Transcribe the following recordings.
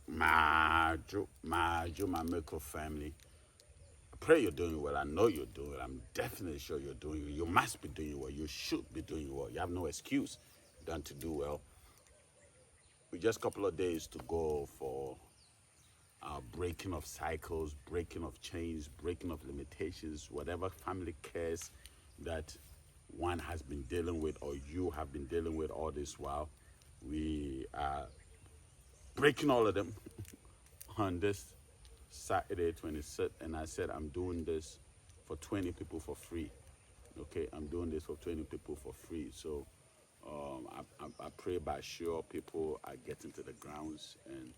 my MEKRA family. I pray you're doing well. I know you're doing well. I'm definitely sure you're doing well. You must be doing well. You should be doing well. You have no excuse than to do well. We just a couple of days to go for breaking of cycles, breaking of chains, breaking of limitations, whatever family cares that one has been dealing with or you have been dealing with all this while. We are breaking all of them on this Saturday 26th, and I said I'm doing this for 20 people for free. Okay, I'm doing this for 20 people for free. So I pray by sure people are getting to the grounds. And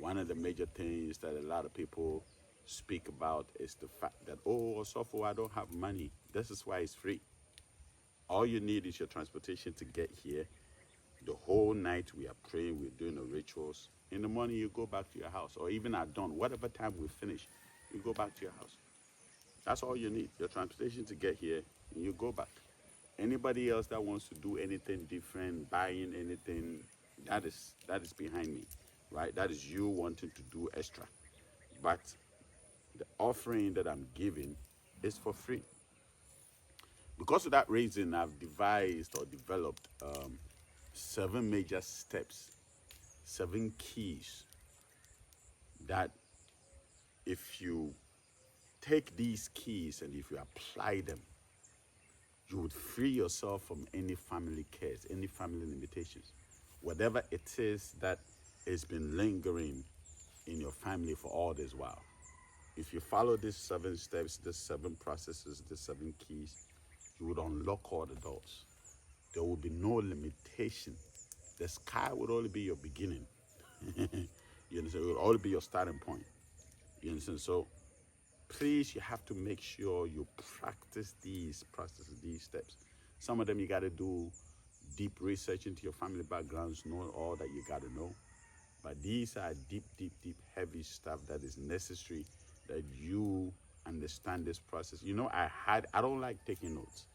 one of the major things that a lot of people speak about is the fact that, oh, so far I don't have money. This is why it's free. All you need is your transportation to get here. The whole night we are praying, we're doing the rituals. In the morning, you go back to your house, or even at dawn, whatever time we finish, you go back to your house. That's all you need, your transportation to get here, and you go back. Anybody else that wants to do anything different, buying anything, that is behind me, right? That is you wanting to do extra. But the offering that I'm giving is for free. Because of that reason, I've devised or developed 7 major steps, 7 keys that if you take these keys and if you apply them, you would free yourself from any family cares, any family limitations, whatever it is that has been lingering in your family for all this while. If you follow these 7 steps, these 7 processes, these 7 keys, you would unlock all the doors. There will be no limitation. The sky would only be your beginning. You understand? It will only be your starting point. You understand? So please, you have to make sure you practice these processes, these steps. Some of them you got to do deep research into your family backgrounds, know all that you got to know. But these are deep, heavy stuff that is necessary that you understand this process. You know, I don't like taking notes.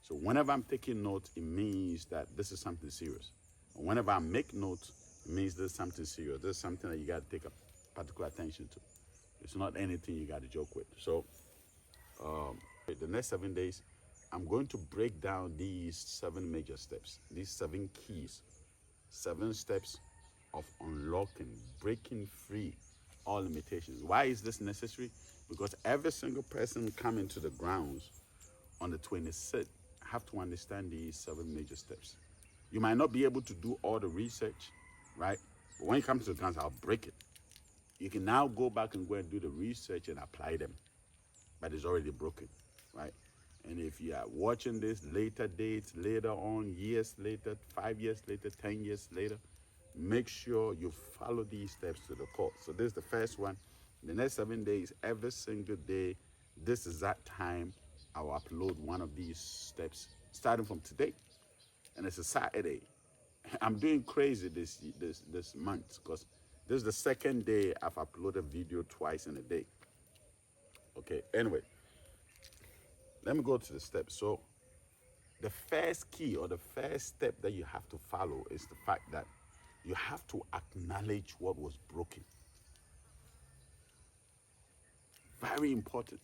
So whenever I'm taking notes, it means that this is something serious. And whenever I make notes, it means there's something serious. There's something that you got to take a particular attention to. It's not anything you got to joke with. So the next 7 days, I'm going to break down these 7 major steps, these 7 keys, 7 steps of unlocking, breaking free all limitations. Why is this necessary? Because every single person coming to the grounds on the 26th have to understand these 7 major steps. You might not be able to do all the research, right? But when you come to the grounds, I'll break it. You can now go back and go and do the research and apply them, but it's already broken, right? And if you are watching this later dates, later on, years later, 5 years later, 10 years later, make sure you follow these steps to the core. So this is the first one. The next 7 days, every single day, this is that time, I will upload one of these steps, starting from today. And it's a Saturday. I'm doing crazy this month because this is the second day I've uploaded video twice in a day. Okay, anyway, let me go to the steps. So the first key or the first step that you have to follow is the fact that you have to acknowledge what was broken. Very important.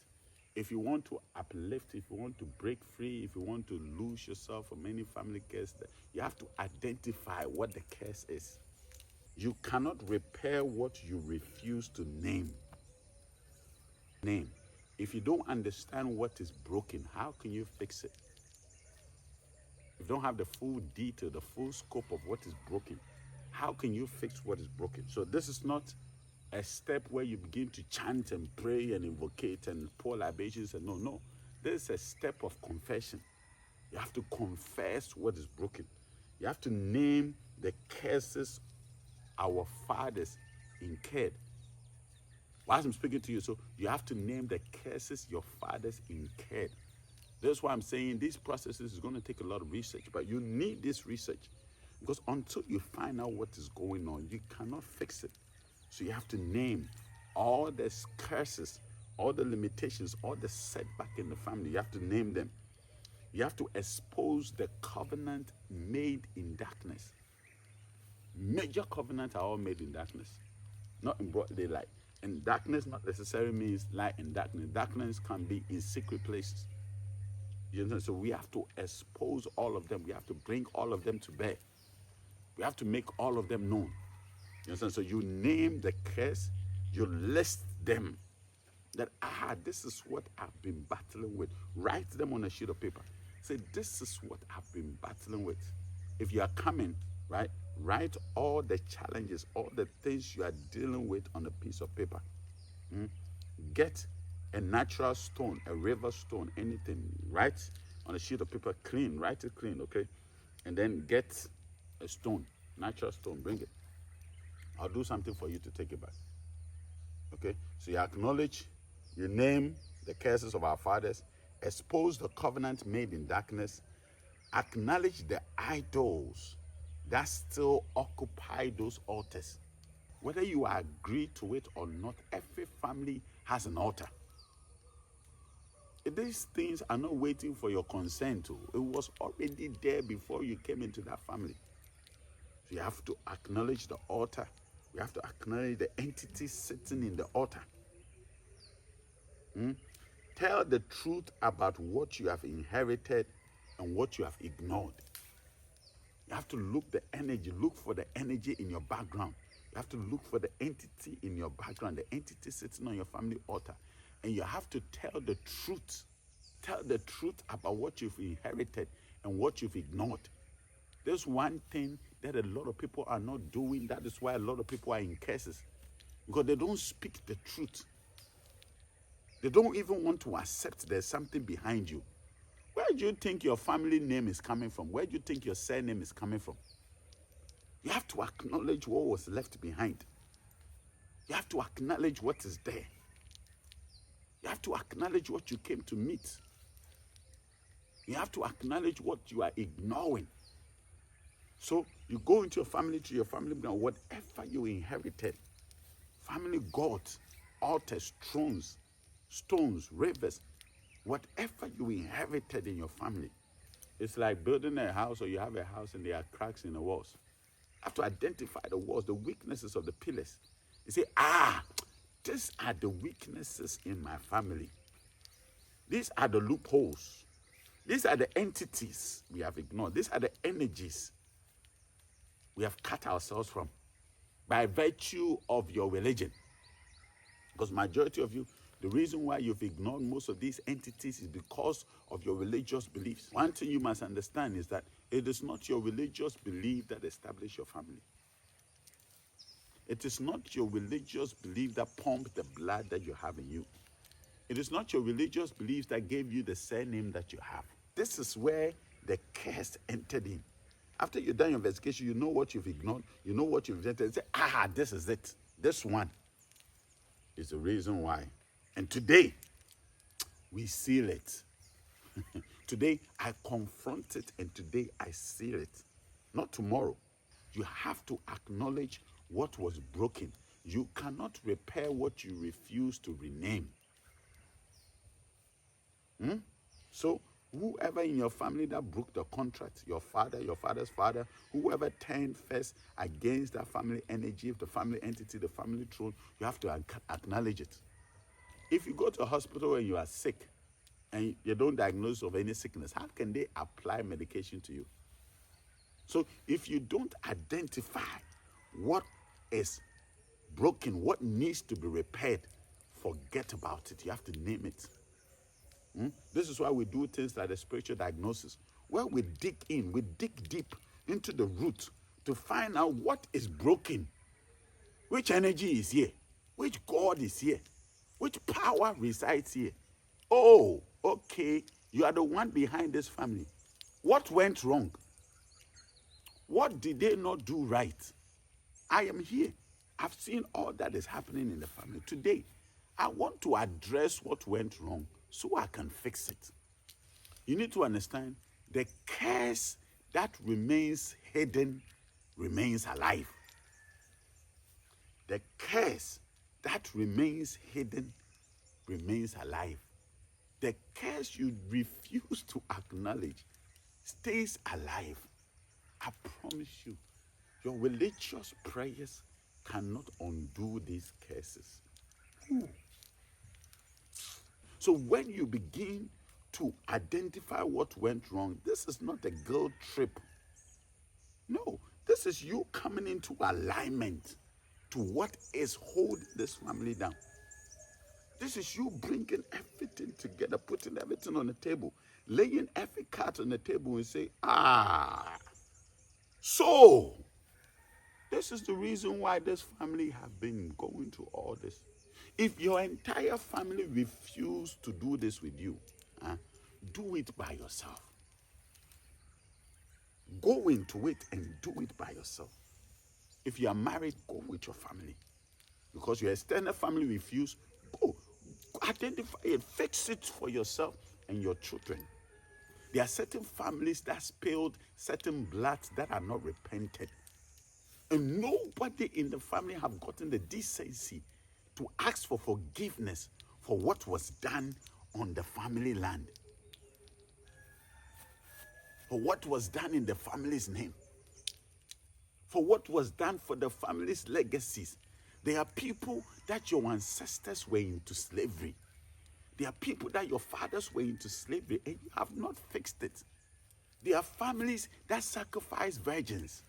If you want to uplift, if you want to break free, if you want to lose yourself from any family curse, you have to identify what the curse is. You cannot repair what you refuse to name. If you don't understand what is broken, how can you fix it? If you don't have the full detail, the full scope of what is broken, how can you fix what is broken? So this is not a step where you begin to chant and pray and invocate and pour libations and no. This is a step of confession. You have to confess what is broken. You have to name the curses our fathers incurred. While I'm speaking to you, so you have to name the curses your fathers incurred. That's why I'm saying these processes is going to take a lot of research, but you need this research because until you find out what is going on, you cannot fix it. So you have to name all the curses, all the limitations, all the setback in the family. You have to name them. You have to expose the covenant made in darkness. Major covenants are all made in darkness, not in broad daylight. And darkness not necessarily means light and darkness. Darkness can be in secret places. You understand? So we have to expose all of them. We have to bring all of them to bear. We have to make all of them known. You understand? So you name the curse, you list them. That, this is what I've been battling with. Write them on a sheet of paper. Say, this is what I've been battling with. If you are coming, right, write all the challenges, all the things you are dealing with on a piece of paper. Get a natural stone, a river stone, anything. Write on a sheet of paper, clean, write it clean, okay? And then get a stone, natural stone, bring it. I'll do something for you to take it back. Okay? So you acknowledge, you name the curses of our fathers, expose the covenant made in darkness, acknowledge the idols that still occupy those altars. Whether you agree to it or not, every family has an altar. These things are not waiting for your consent. It was already there before you came into that family. So you have to acknowledge the altar. You have to acknowledge the entity sitting in the altar. Tell the truth about what you have inherited and what you have ignored. You have to look for the energy in your background. You have to look for the entity in your background, the entity sitting on your family altar. And you have to tell the truth. Tell the truth about what you've inherited and what you've ignored. There's one thing that a lot of people are not doing. That is why a lot of people are in curses. Because they don't speak the truth. They don't even want to accept there's something behind you. Where do you think your family name is coming from? Where do you think your surname is coming from? You have to acknowledge what was left behind. You have to acknowledge what is there. You have to acknowledge what you came to meet. You have to acknowledge what you are ignoring. So you go into your family, to your family, whatever you inherited, family gods, altars, thrones, stones, rivers, whatever you inherited in your family. It's like building a house, or you have a house and there are cracks in the walls. You have to identify the walls, the weaknesses of the pillars. You say, these are the weaknesses in my family. These are the loopholes. These are the entities we have ignored. These are the energies we have cut ourselves from by virtue of your religion. Because majority of you, the reason why you've ignored most of these entities is because of your religious beliefs. One thing you must understand is that it is not your religious belief that established your family. It is not your religious belief that pumped the blood that you have in you. It is not your religious beliefs that gave you the surname that you have. This is where the curse entered in. After you've done your investigation, you know what you've ignored, you know what you've rejected, say, this is it. This one is the reason why. And today, we seal it. Today, I confront it, and today, I seal it. Not tomorrow. You have to acknowledge what was broken. You cannot repair what you refuse to rename. So, whoever in your family that broke the contract, your father, your father's father, whoever turned first against that family energy, the family entity, the family throne, you have to acknowledge it. If you go to a hospital and you are sick and you don't diagnose of any sickness, how can they apply medication to you? So if you don't identify what is broken, what needs to be repaired, forget about it. You have to name it. This is why we do things like the spiritual diagnosis, where we dig deep into the root to find out what is broken. Which energy is here? Which God is here? Which power resides here? Oh, okay, you are the one behind this family. What went wrong? What did they not do right? I am here. I've seen all that is happening in the family. Today, I want to address what went wrong so I can fix it. You need to understand, the curse that remains hidden remains alive. The curse that remains hidden remains alive. The curse you refuse to acknowledge stays alive. I promise you. Your religious prayers cannot undo these curses. So when you begin to identify what went wrong, this is not a guilt trip. No, this is you coming into alignment to what is holding this family down. This is you bringing everything together, putting everything on the table, laying every card on the table and say, so this is the reason why this family have been going through all this. If your entire family refuse to do this with you, do it by yourself. Go into it and do it by yourself. If you are married, go with your family. Because your extended family refuse, go. Identify it, fix it for yourself and your children. There are certain families that spilled certain bloods that are not repented. And nobody in the family have gotten the decency to ask for forgiveness for what was done on the family land. For what was done in the family's name. For what was done for the family's legacies. There are people that your ancestors were into slavery. There are people that your fathers were into slavery and you have not fixed it. There are families that sacrifice virgins.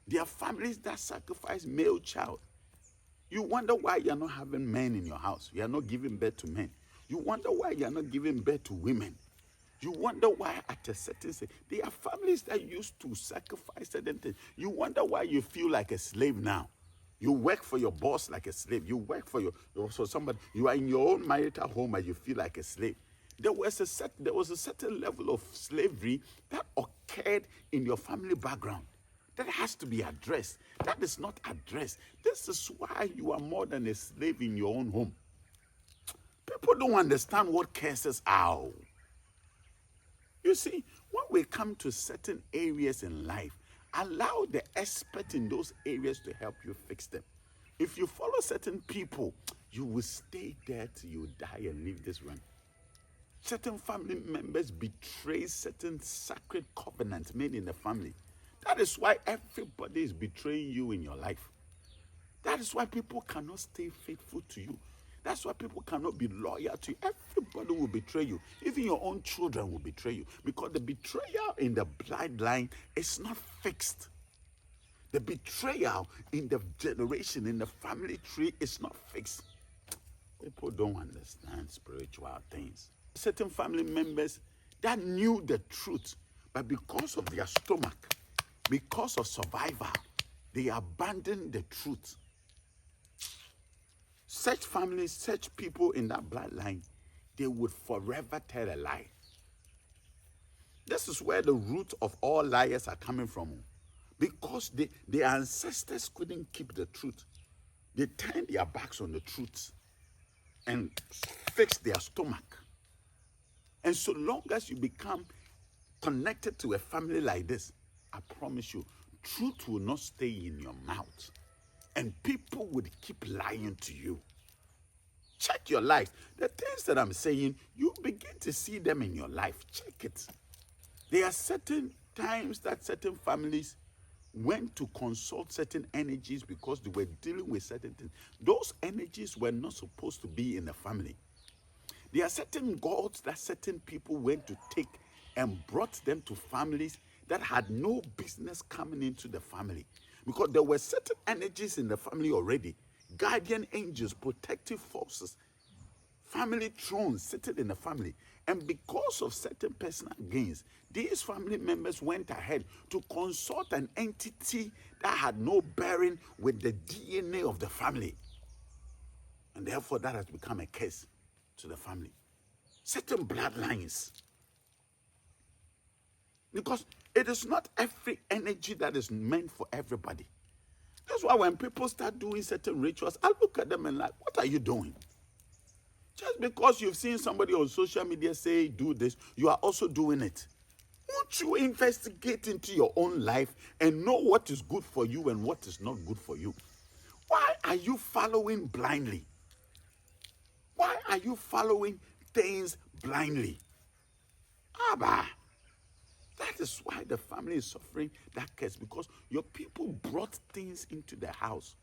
There are families that sacrifice male child. You wonder why you're not having men in your house. You are not giving birth to men. You wonder why you're not giving birth to women. You wonder why at a certain stage, there are families that used to sacrifice certain things. You wonder why you feel like a slave now. You work for your boss like a slave. You work for for somebody. You are in your own marital home and you feel like a slave. There was a certain level of slavery that occurred in your family background. That has to be addressed. That is not addressed. This is why you are more than a slave in your own home. People don't understand what curses are. You see, when we come to certain areas in life, allow the expert in those areas to help you fix them. If you follow certain people, you will stay there till you die and leave this realm. Certain family members betray certain sacred covenants made in the family. That is why everybody is betraying you in your life. That is why people cannot stay faithful to you. That's why people cannot be loyal to you. Everybody will betray you. Even your own children will betray you. Because the betrayal in the bloodline is not fixed. The betrayal in the generation, in the family tree is not fixed. People don't understand spiritual things. Certain family members that knew the truth, but because of their stomach, because of survival, they abandoned the truth. Such families, such people in that bloodline, they would forever tell a lie. This is where the root of all liars are coming from. Because their ancestors couldn't keep the truth. They turned their backs on the truth and fixed their stomach. And so long as you become connected to a family like this, I promise you, truth will not stay in your mouth. And people would keep lying to you. Check your life. The things that I'm saying, you begin to see them in your life. Check it. There are certain times that certain families went to consult certain energies because they were dealing with certain things. Those energies were not supposed to be in the family. There are certain gods that certain people went to take and brought them to families that had no business coming into the family. Because there were certain energies in the family already. Guardian angels, protective forces, family thrones sitting in the family. And because of certain personal gains, these family members went ahead to consult an entity that had no bearing with the DNA of the family. And therefore that has become a curse to the family. Certain bloodlines. Because it is not every energy that is meant for everybody. That's why when people start doing certain rituals, I look at them and like, what are you doing? Just because you've seen somebody on social media say, do this, you are also doing it. Won't you investigate into your own life and know what is good for you and what is not good for you? Why are you following blindly? Why are you following things blindly? Abba. That is why the family is suffering that curse, because your people brought things into the house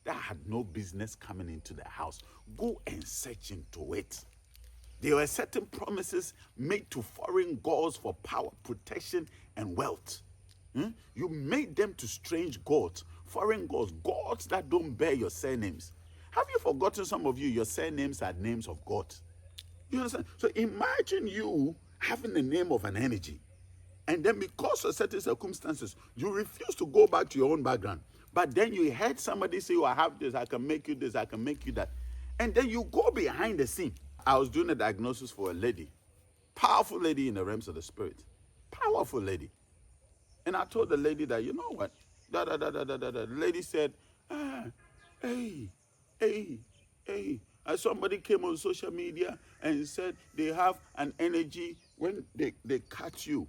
that had no business coming into the house. Go and search into it. There were certain promises made to foreign gods for power, protection, and wealth. You made them to strange gods, foreign gods, gods that don't bear your surnames. Have you forgotten, some of you, your surnames are names of gods? You understand? So imagine you having the name of an energy, and then because of certain circumstances, you refuse to go back to your own background. But then you heard somebody say, oh, I have this, I can make you this, I can make you that. And then you go behind the scene. I was doing a diagnosis for a lady, powerful lady in the realms of the spirit, powerful lady. And I told the lady that, you know what, The lady said, hey. And somebody came on social media and said they have an energy when they cut you.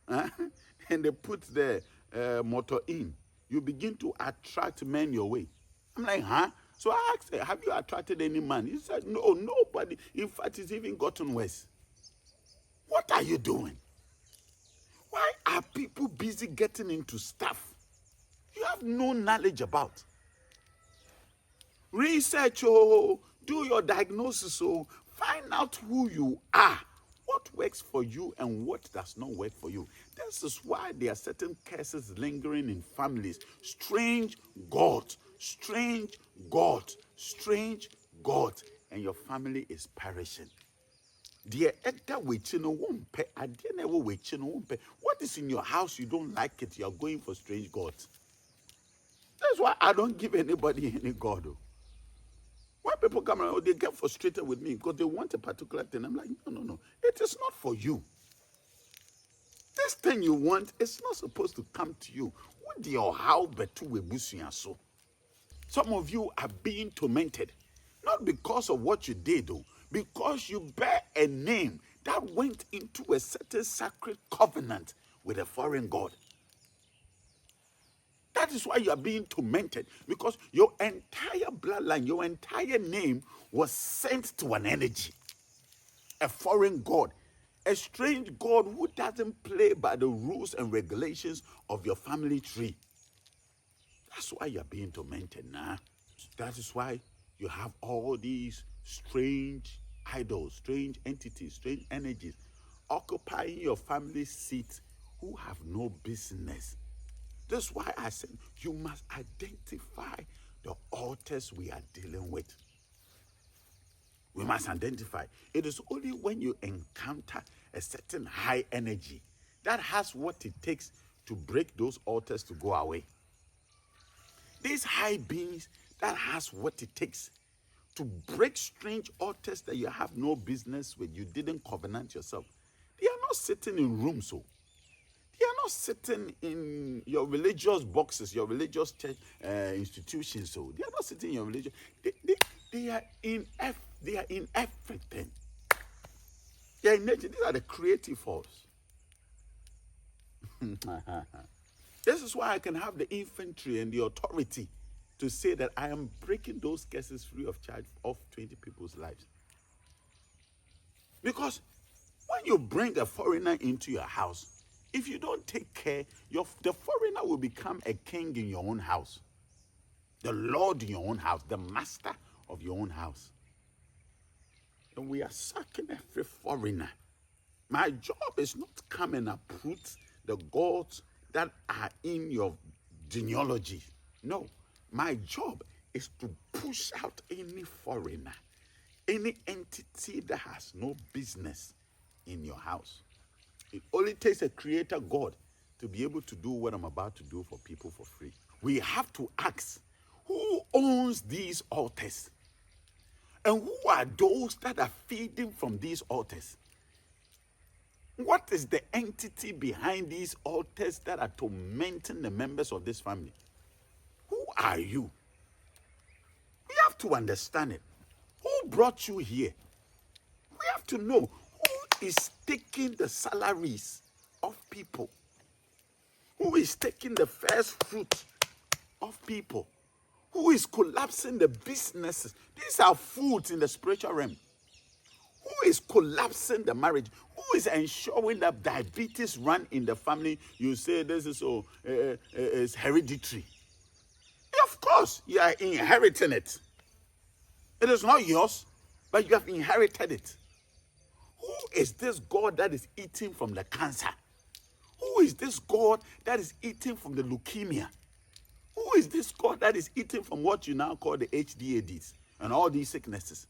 And they put the motor in, you begin to attract men your way. I'm like, huh? So I asked her, have you attracted any man? He said, no, nobody. In fact, it's even gotten worse. What are you doing? Why are people busy getting into stuff you have no knowledge about? Research, do your diagnosis, find out who you are, what works for you and what does not work for you. This is why there are certain curses lingering in families. Strange gods, and your family is perishing. What is in your house you don't like it, you're going for strange gods. That's why I don't give anybody any god. When people come around, they get frustrated with me because they want a particular thing. I'm like, no. It is not for you. This thing you want is not supposed to come to you. Some of you are being tormented, not because of what you did, though, because you bear a name that went into a certain sacred covenant with a foreign god. That is why you are being tormented, because your entire bloodline, your entire name was sent to an energy, a foreign god, a strange god who doesn't play by the rules and regulations of your family tree. That's why you are being tormented now. That is why you have all these strange idols, strange entities, strange energies occupying your family seat who have no business. That's why I said you must identify the altars we are dealing with. We must identify. It is only when you encounter a certain high energy that has what it takes to break those altars to go away. These high beings that has what it takes to break strange altars that you have no business with, you didn't covenant yourself. They are not sitting in rooms, they are not sitting in your religious boxes, your religious church institutions. So they are not sitting in your religion. They are in everything. They are in nature. These are the creative force. This is why I can have the infantry and the authority to say that I am breaking those cases free of charge of 20 people's lives. Because when you bring a foreigner into your house, if you don't take care, the foreigner will become a king in your own house, the Lord in your own house, the master of your own house. And we are sucking every foreigner. My job is not to come and uproot the gods that are in your genealogy. No, my job is to push out any foreigner, any entity that has no business in your house. It only takes a creator God to be able to do what I'm about to do for people for free. We have to ask, who owns these altars? And who are those that are feeding from these altars? What is the entity behind these altars that are tormenting the members of this family? Who are you? We have to understand it. Who brought you here? We have to know who is taking the salaries of people. Who is taking the first fruit of people? Who is collapsing the businesses? These are foods in the spiritual realm. Who is collapsing the marriage? Who is ensuring that diabetes run in the family? You say this is it's hereditary. Of course, you are inheriting it. It is not yours, but you have inherited it. Who is this God that is eating from the cancer? Who is this God that is eating from the leukemia? Who is this God that is eating from what you now call the HDADs and all these sicknesses?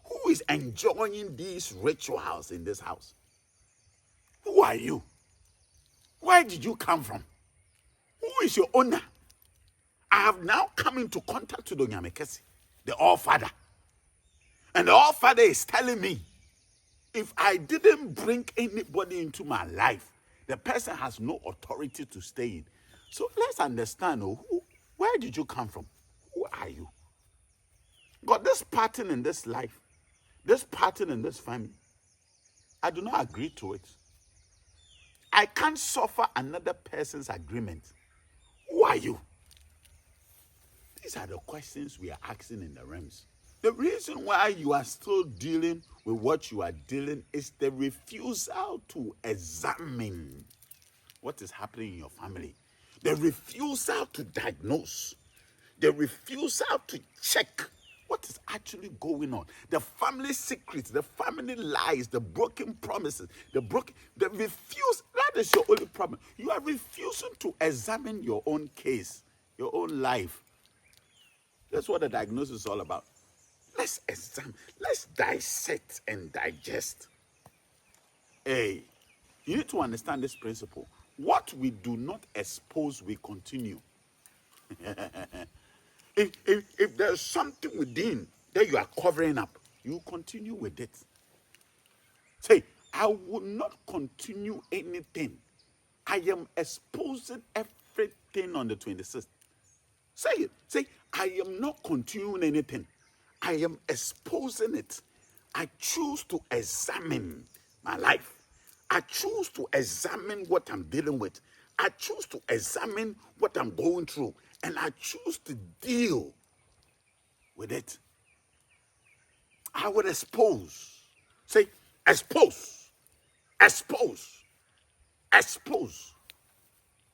Who is enjoying these rituals in this house? Who are you? Where did you come from? Who is your owner? I have now come into contact with Onyame Kɛse, the All-Father. And the All-Father is telling me, if I didn't bring anybody into my life, the person has no authority to stay in. So let's understand, where did you come from? Who are you? God, this pattern in this life, this pattern in this family, I do not agree to it. I can't suffer another person's agreement. Who are you? These are the questions we are asking in the realms. The reason why you are still dealing with what you are dealing is the refusal to examine what is happening in your family. The refusal to diagnose. The refusal to check what is actually going on. The family secrets, the family lies, the broken promises, the refuse. That is your only problem. You are refusing to examine your own case, your own life. That's what the diagnosis is all about. Let's examine, let's dissect and digest. Hey, you need to understand this principle. What we do not expose, we continue. If there's something within that you are covering up, you continue with it. Say, I will not continue anything. I am exposing everything on the 26th. Say it. Say, I am not continuing anything. I am exposing it. I choose to examine my life. I choose to examine what I'm dealing with. I choose to examine what I'm going through. And I choose to deal with it. I would expose. Say, expose. Expose. Expose.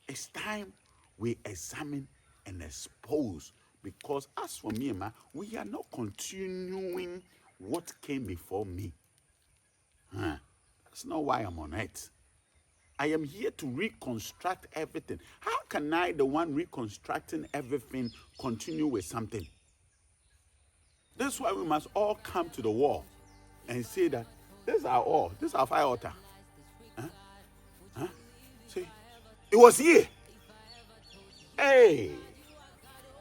It's time we examine and expose. Because as for me, we are not continuing what came before me. That's not why I'm on earth. I am here to reconstruct everything. How can I, the one reconstructing everything, continue with something? That's why we must all come to the wall and say that this is our all, this is our fire altar. See, it was here. Hey,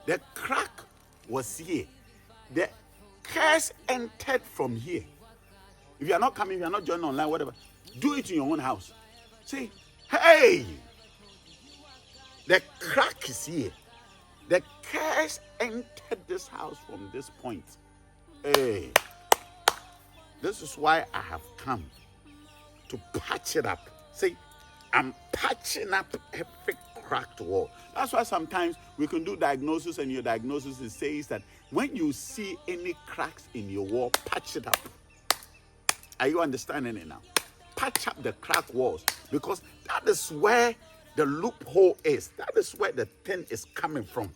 the crack was here. The curse entered from here. If you are not coming, if you are not joining online, whatever, do it in your own house. Say, hey, the crack is here. The curse entered this house from this point. Hey, this is why I have come to patch it up. Say, I'm patching up every cracked wall. That's why sometimes we can do diagnosis, and your diagnosis says that when you see any cracks in your wall, patch it up. Are you understanding it now? Patch up the cracked walls, because that is where the loophole is. That is where the thing is coming from.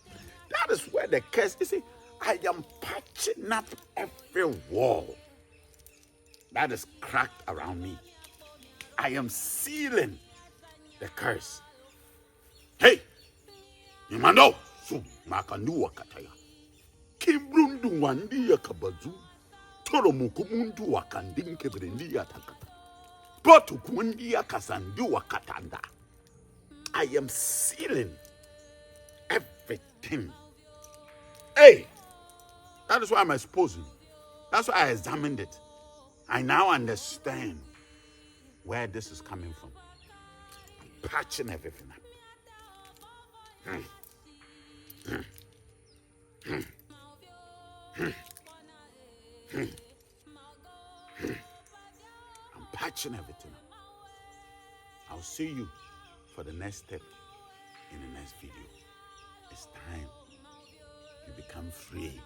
That is where the curse. You see, I am patching up every wall that is cracked around me. I am sealing the curse. Hey, Imano, so Makandu Wakataya. Kimbrundu Wandi Yakabazu. Toromukumundu Wakandin Kebrendi Yatakata. Potukundi Yakasandu Wakatanda. I am sealing everything. Hey, that is why I'm exposing. That's why I examined it. I now understand where this is coming from. I'm patching everything up. I'm patching everything up. I'll see you for the next step in the next video. It's time you become free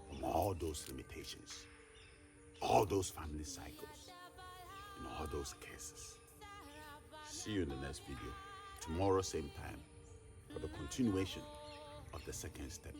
from all those limitations. all those family cycles and all those cases. See you in the next video. Tomorrow, same time, for the continuation of the second step.